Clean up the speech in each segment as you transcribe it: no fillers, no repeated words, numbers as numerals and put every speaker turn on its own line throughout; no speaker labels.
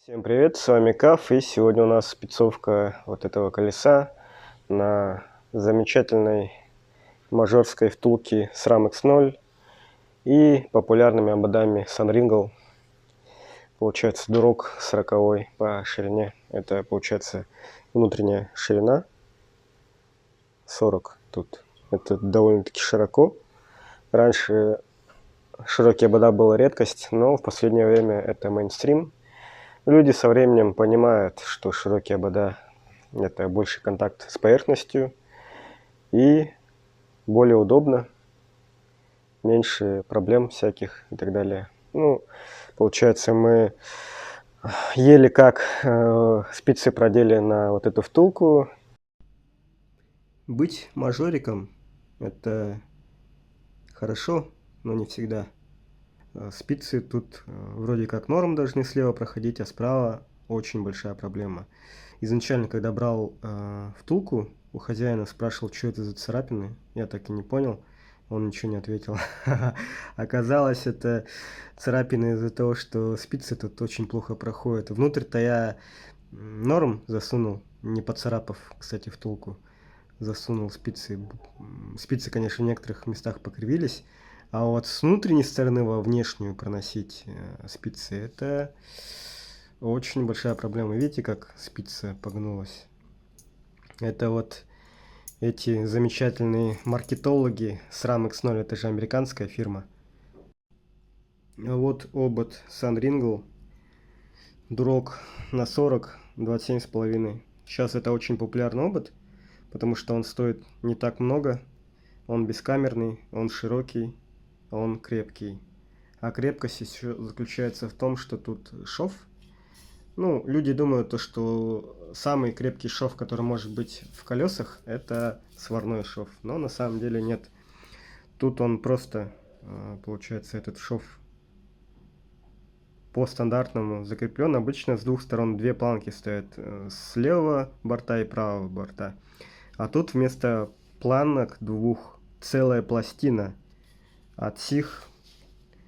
Всем привет, с вами Каф, и сегодня у нас спецовка вот этого колеса на замечательной мажорской втулке SRAM X0 и популярными ободами Sunringle. Получается дурок 40 по ширине, это получается внутренняя ширина 40 тут, это довольно-таки широко. Раньше широкие обода была редкость, но в последнее время это мейнстрим. Люди со временем понимают, что широкие обода – это больше контакт с поверхностью и более удобно, меньше проблем всяких и так далее. Ну, получается, мы еле как спицы продели на вот эту втулку. Быть мажориком – это хорошо, но не всегда. Спицы тут вроде как норм должны слева проходить, а справа очень большая проблема. Изначально, когда брал втулку, у хозяина спрашивал, что это за царапины, я так и не понял, он ничего не ответил. Оказалось, это царапины из-за того, что спицы тут очень плохо проходят. Внутрь-то я норм засунул, не поцарапав, кстати, втулку. Засунул спицы. Спицы, конечно, в некоторых местах покривились. А вот с внутренней стороны во внешнюю проносить спицы, это очень большая проблема. Видите, как спица погнулась? Это вот эти замечательные маркетологи SRAM X0, это же американская фирма. А вот обод Sunringle, дурок на 40, 27,5. Сейчас это очень популярный обод, потому что он стоит не так много. Он бескамерный, он широкий, он крепкий. А крепкость еще заключается в том, что тут шов. Ну, люди думают, то, что самый крепкий шов, который может быть в колесах, это сварной шов. Но на самом деле нет. Тут он просто, получается, этот шов по стандартному закреплен. Обычно с двух сторон две планки стоят, с левого борта и правого борта. А тут вместо планок двух целая пластина от сих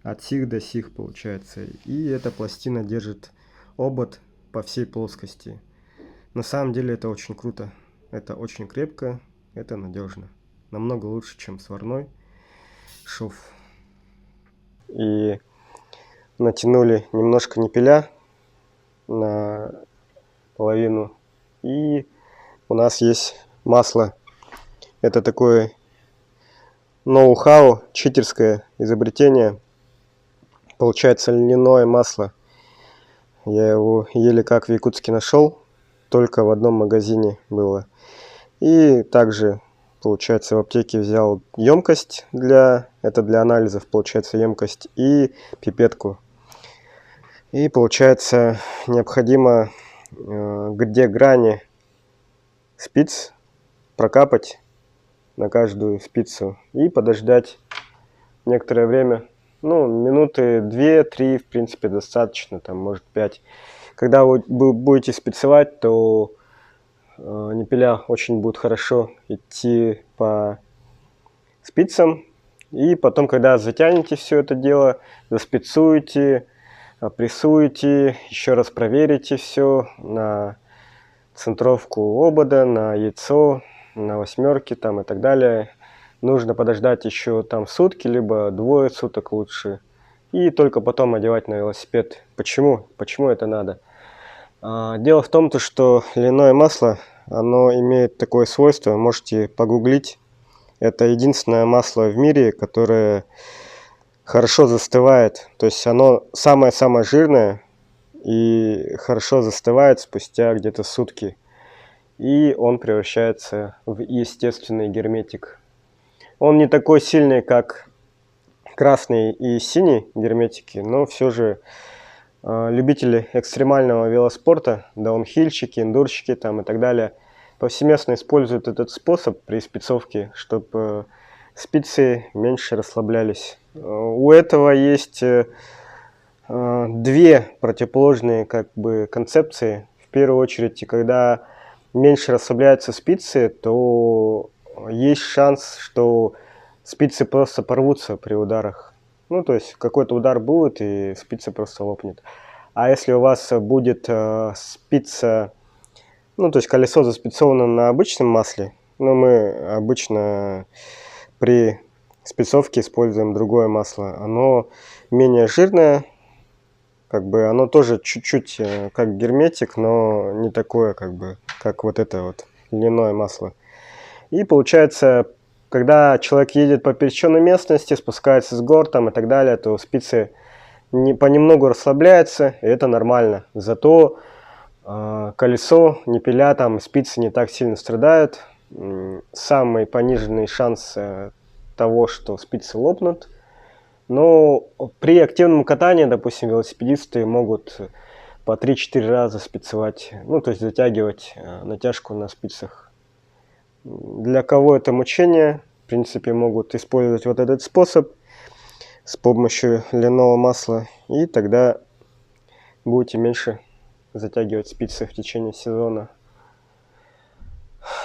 до сих получается. И эта пластина держит обод по всей плоскости. На самом деле это очень круто. Это очень крепко, это надежно. Намного лучше, чем сварной шов. И натянули немножко ниппеля на половину. И у нас есть масло. Это такое ноу-хау, читерское изобретение. Получается льняное масло. Я его еле как в Якутске нашел. Только в одном магазине было. И также, получается, в аптеке взял емкость это для анализов, получается, емкость и пипетку. И получается, необходимо где грани спиц прокапать на каждую спицу и подождать некоторое время. Ну, минуты 2-3, в принципе, достаточно, там, может, 5. Когда вы будете спицевать, то ниппеля очень будут хорошо идти по спицам. И потом, когда затянете все это дело, заспицуете, прессуете, еще раз проверите все на центровку обода, на яйцо, на восьмерки там и так далее. Нужно подождать еще там сутки, либо двое суток лучше. И только потом одевать на велосипед. Почему? Почему это надо? Дело в том, что льняное масло, оно имеет такое свойство, можете погуглить. Это единственное масло в мире, которое хорошо застывает. То есть оно самое-самое жирное и хорошо застывает спустя где-то сутки. И он превращается в естественный герметик. Он не такой сильный, как красный и синий герметики, но все же любители экстремального велоспорта, даунхильщики, эндурщики там и так далее, повсеместно используют этот способ при спицовке, чтобы спицы меньше расслаблялись. У этого есть две противоположные концепции. В первую очередь, когда меньше расслабляются спицы, то есть шанс, что спицы просто порвутся при ударах. Ну, то есть какой-то удар будет, и спица просто лопнет. А если у вас будет спица, ну, то есть колесо заспицовано на обычном масле, но мы обычно при спецовке используем другое масло. Оно менее жирное, как бы оно тоже чуть-чуть как герметик, но не такое, как бы, как вот это вот льняное масло. И получается, когда человек едет по пересеченной местности, спускается с гор там и так далее, то спицы понемногу расслабляются, и это нормально. Зато колесо, ниппеля, там спицы не так сильно страдают. Самый пониженный шанс того, что спицы лопнут. Но при активном катании, допустим, велосипедисты могут по 3-4 раза спицевать, ну, то есть затягивать натяжку на спицах. Для кого это мучение, в принципе, могут использовать вот этот способ с помощью льняного масла, и тогда будете меньше затягивать спицы в течение сезона.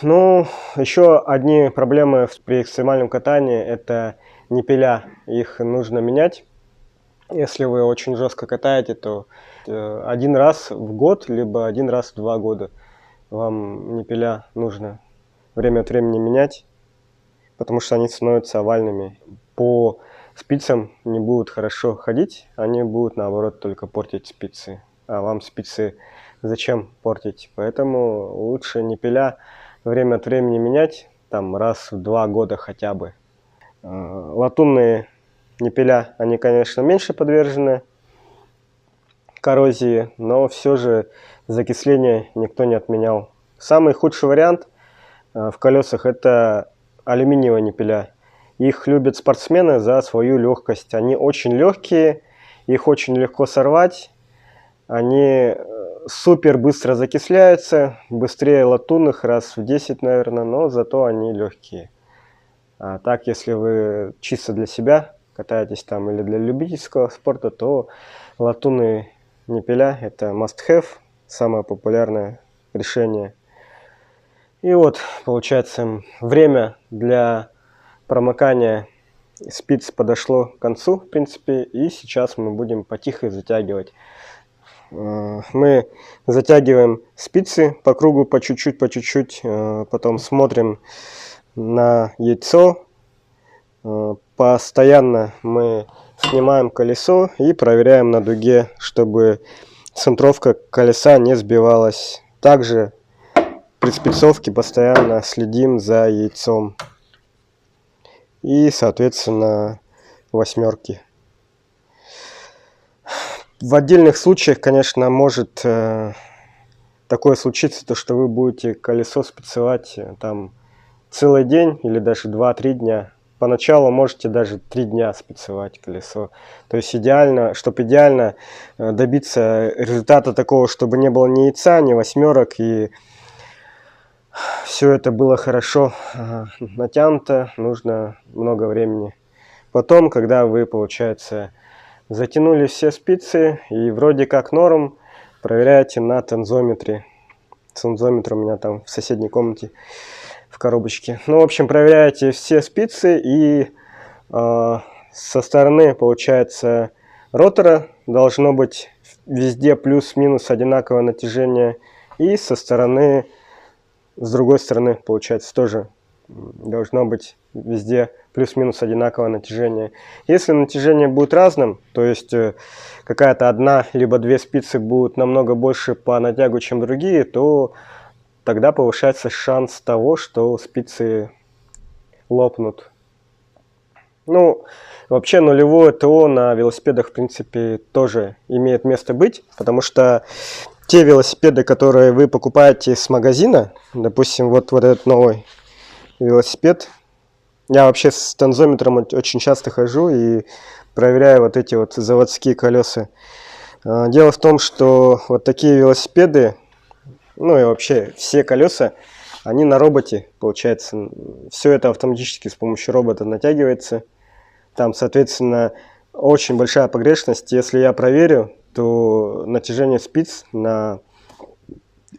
Ну, еще одни проблемы при экстремальном катании – это ниппеля. Их нужно менять. Если вы очень жестко катаете, то один раз в год, либо один раз в 2 года вам ниппеля нужно время от времени менять, потому что они становятся овальными. По спицам не будут хорошо ходить, они будут, наоборот, только портить спицы. А вам спицы зачем портить? Поэтому лучше ниппеля время от времени менять, там раз в 2 года хотя бы. Латунные ниппеля, они, конечно, меньше подвержены коррозии, но все же закисление никто не отменял. Самый худший вариант в колесах – это алюминиевые ниппеля. Их любят спортсмены за свою легкость. Они очень легкие, их очень легко сорвать. Они супер быстро закисляются, быстрее латунных раз в 10, наверное, но зато они легкие. А так, если вы чисто для себя катаетесь там или для любительского спорта, то латунные ниппеля – это must-have, самое популярное решение. И вот, получается, время для промокания спиц подошло к концу, в принципе, и сейчас мы будем потихо затягивать. Мы затягиваем спицы по кругу, по чуть-чуть, потом смотрим на яйцо. Постоянно мы снимаем колесо и проверяем на дуге, чтобы центровка колеса не сбивалась. Также при спицовке постоянно следим за яйцом и, соответственно, восьмерки. В отдельных случаях, конечно, может такое случиться, то что вы будете колесо спицевать там целый день или даже 2-3 дня. Поначалу можете даже 3 дня спицевать колесо. То есть идеально, чтобы идеально добиться результата такого, чтобы не было ни яйца, ни восьмерок, и все это было хорошо натянуто, нужно много времени. Потом, когда вы, получается, затянули все спицы и вроде как норм, проверяйте на тензометре. Тензометр у меня там в соседней комнате в коробочке. Ну, в общем, проверяете все спицы, и со стороны, получается, ротора должно быть везде плюс-минус одинаковое натяжение, и со стороны, с другой стороны, получается, тоже должно быть везде плюс-минус одинаковое натяжение. Если натяжение будет разным, то есть какая-то одна либо две спицы будут намного больше по натягу, чем другие, то тогда повышается шанс того, что спицы лопнут. Ну, вообще нулевое ТО на велосипедах, в принципе, тоже имеет место быть, потому что те велосипеды, которые вы покупаете с магазина, допустим, вот этот новый велосипед, я вообще с тензометром очень часто хожу и проверяю вот эти вот заводские колеса. Дело в том, что вот такие велосипеды, ну и вообще все колеса, они на роботе, получается. Все это автоматически с помощью робота натягивается. Там, соответственно, очень большая погрешность. Если я проверю, то натяжение спиц на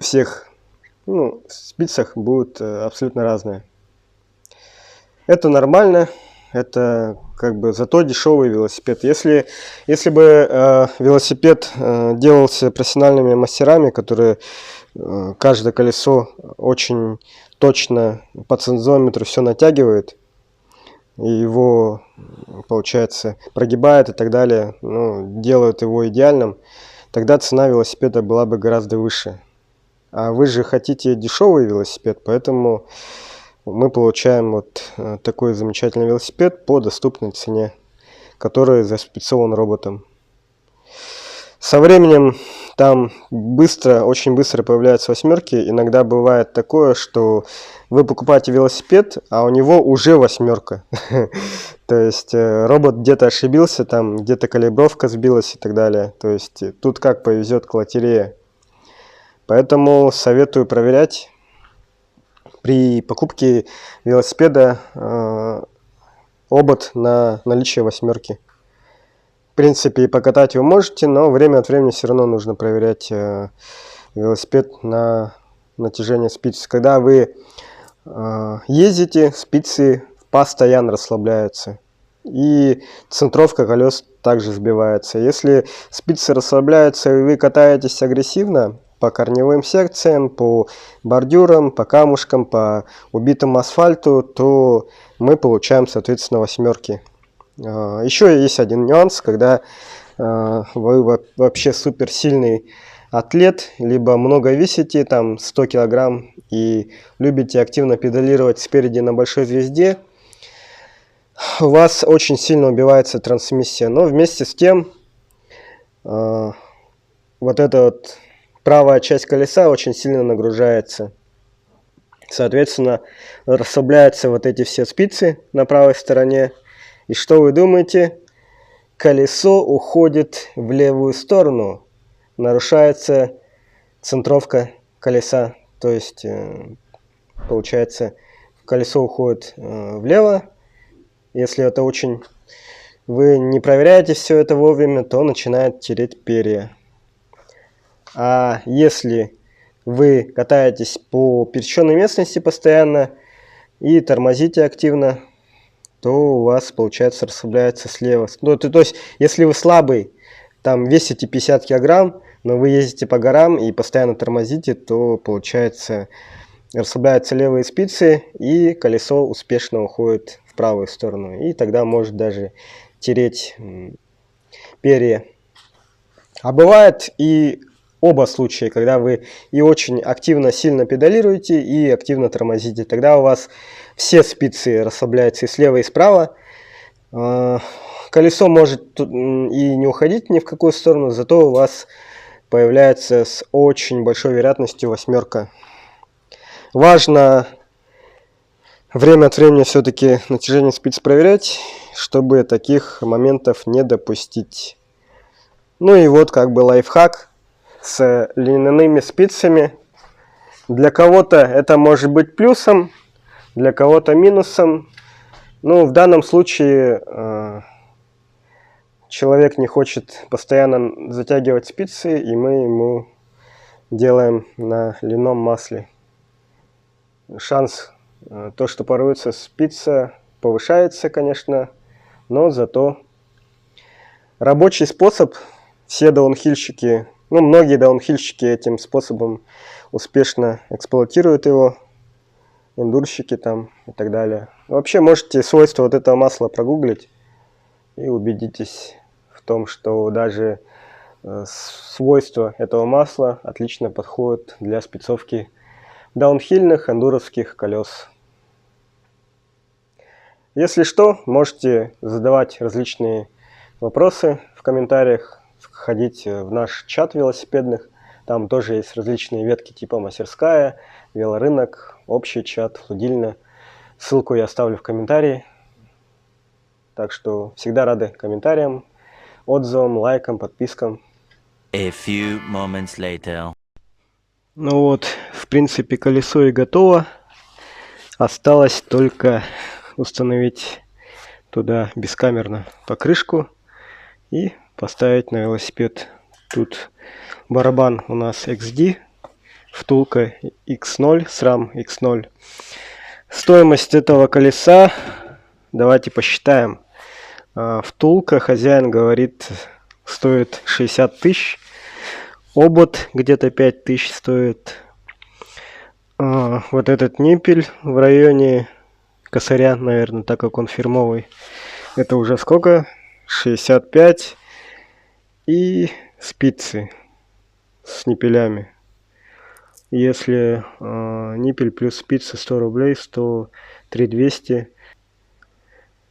всех спицах будет абсолютно разное. Это нормально. это как бы зато дешевый велосипед. Если бы велосипед делался профессиональными мастерами, которые каждое колесо очень точно по цензометру все натягивают, и его, получается, прогибают и так далее, ну, делают его идеальным, тогда цена велосипеда была бы гораздо выше. А вы же хотите дешевый велосипед, поэтому мы получаем вот такой замечательный велосипед по доступной цене, который заспецован роботом. Со временем там очень быстро появляются восьмерки. Иногда бывает такое, что вы покупаете велосипед, а у него уже восьмерка. То есть робот где-то ошибился, там где-то калибровка сбилась и так далее. То есть тут как повезет к лотерее. Поэтому советую проверять при покупке велосипеда обод на наличие восьмерки. В принципе, покатать вы можете, но время от времени все равно нужно проверять велосипед на натяжение спиц. Когда вы ездите, спицы постоянно расслабляются. И центровка колес также сбивается. Если спицы расслабляются и вы катаетесь агрессивно, по корневым секциям, по бордюрам, по камушкам, по убитому асфальту, то мы получаем, соответственно, восьмерки. Еще есть один нюанс, когда вы вообще суперсильный атлет, либо много весите, там 100 килограмм, и любите активно педалировать спереди на большой звезде, у вас очень сильно убивается трансмиссия. Но вместе с тем, вот эта вот правая часть колеса очень сильно нагружается. Соответственно, расслабляются вот эти все спицы на правой стороне. И что вы думаете? Колесо уходит в левую сторону. Нарушается центровка колеса. То есть, получается, колесо уходит влево. Если это вы не проверяете все это вовремя, то начинает тереть перья. А если вы катаетесь по пересеченной местности постоянно и тормозите активно, то у вас, получается, расслабляется слева. Ну, то есть, если вы слабый, там весите 50 килограмм, но вы ездите по горам и постоянно тормозите, то, получается, расслабляются левые спицы, и колесо успешно уходит в правую сторону. И тогда может даже тереть перья. А бывает и оба случая, когда вы и очень активно, сильно педалируете, и активно тормозите. Тогда у вас все спицы расслабляются и слева, и справа. Колесо может и не уходить ни в какую сторону, зато у вас появляется с очень большой вероятностью восьмерка. Важно время от времени все-таки натяжение спиц проверять, чтобы таких моментов не допустить. Ну и вот как бы лайфхак с льняными спицами. Для кого-то это может быть плюсом, для кого-то минусом. Ну, в данном случае человек не хочет постоянно затягивать спицы, и мы ему делаем на льняном масле. Шанс, то, что порвется спица, повышается, конечно, но зато рабочий способ. Все даунхильщики, ну, многие даунхильщики этим способом успешно эксплуатируют его, эндурщики там и так далее. Вообще можете свойства вот этого масла прогуглить и убедитесь в том, что даже свойства этого масла отлично подходят для спецовки даунхильных эндуровских колес. Если что, можете задавать различные вопросы в комментариях, входить в наш чат велосипедных. Там тоже есть различные ветки типа мастерская, велорынок, общий чат, флудильня. Ссылку я оставлю в комментарии. Так что всегда рады комментариям, отзывам, лайкам, подпискам.
A few moments later.
Ну вот, в принципе, колесо и готово. Осталось только установить туда бескамерно покрышку и поставить на велосипед. Тут барабан у нас XD, втулка X0, SRAM X0. Стоимость этого колеса Давайте посчитаем. Втулка, хозяин говорит, стоит 60 тысяч. Обод где-то 5 тысяч стоит. Вот этот ниппель в районе косаря, наверное, так как он фирмовый. Это уже сколько? 65. И спицы с ниппелями. Если ниппель плюс спицы 100 рублей, 103 200.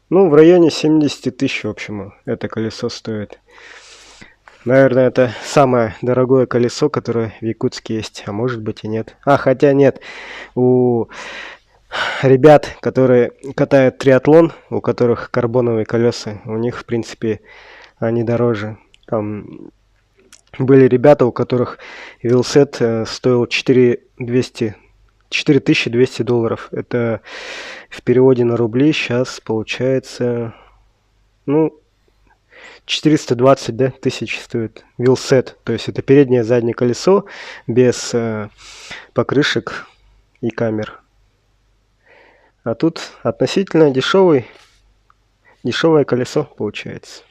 Ну, в районе 70 тысяч, в общем, это колесо стоит. Наверное, это самое дорогое колесо, которое в Якутске есть. А может быть и нет. Хотя нет. У ребят, которые катают триатлон, у которых карбоновые колеса, у них, в принципе, они дороже. Там были ребята, у которых вилсет стоил 4200 долларов. Это в переводе на рубли сейчас получается, 420, да, тысяч стоит вилсет. То есть это переднее и заднее колесо без покрышек и камер. А тут относительно дешевое колесо получается.